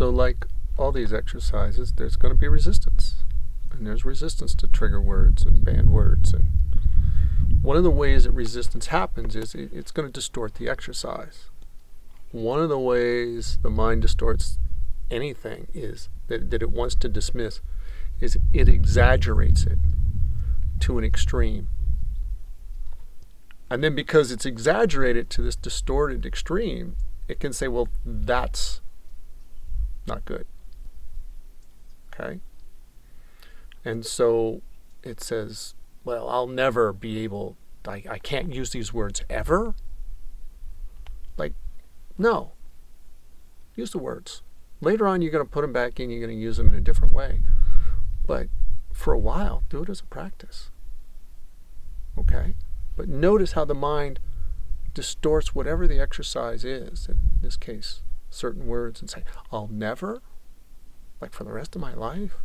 So like all these exercises, there's going to be resistance. And there's resistance to trigger words and banned words. And one of the ways that resistance happens is it's going to distort the exercise. One of the ways the mind distorts anything is that it wants to dismiss is it exaggerates it to an extreme. And then because it's exaggerated to this distorted extreme, it can say, well, that's not good. Okay? And so it says, well, I'll never be able, I can't use these words ever. Like, no. Use the words. Later on, you're going to put them back in, you're going to use them in a different way. But for a while, do it as a practice. Okay? But notice how the mind distorts whatever the exercise is, in this case, certain words, and say, I'll never, like for the rest of my life,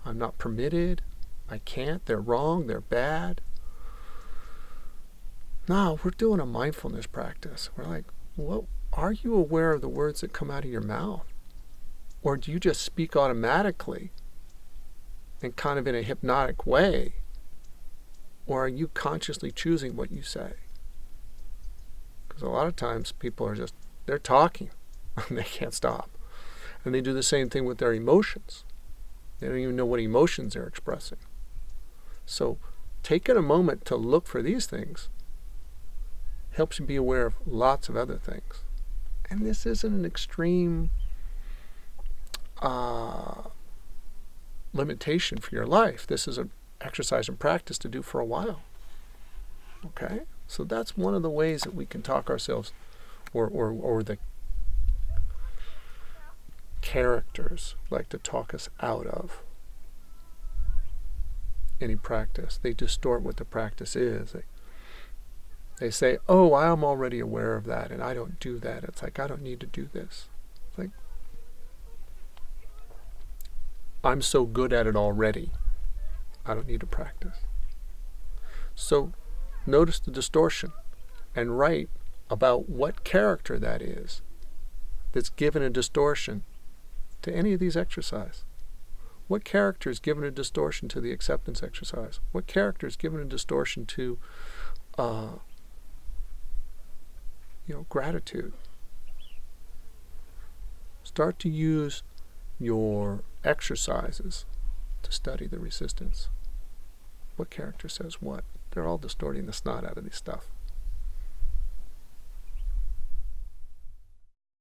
I'm not permitted, I can't, they're wrong, they're bad. No, we're doing a mindfulness practice. We're like, well, are you aware of the words that come out of your mouth? Or do you just speak automatically and kind of in a hypnotic way? Or are you consciously choosing what you say? Because a lot of times people are just, they're talking and they can't stop. And they do the same thing with their emotions. They don't even know what emotions they're expressing. So taking a moment to look for these things helps you be aware of lots of other things. And this isn't an extreme limitation for your life. This is an exercise and practice to do for a while. Okay? So that's one of the ways that we can talk ourselves, or the characters like to talk us out of any practice. They distort what the practice is. They say, oh, I'm already aware of that and I don't do that. It's like, I don't need to do this. It's like, I'm so good at it already. I don't need to practice. So notice the distortion and write about what character that is that's given a distortion to any of these exercises. What character is given a distortion to the acceptance exercise? What character is given a distortion to gratitude? Start to use your exercises to study the resistance. What character says what? They're all distorting the snot out of this stuff.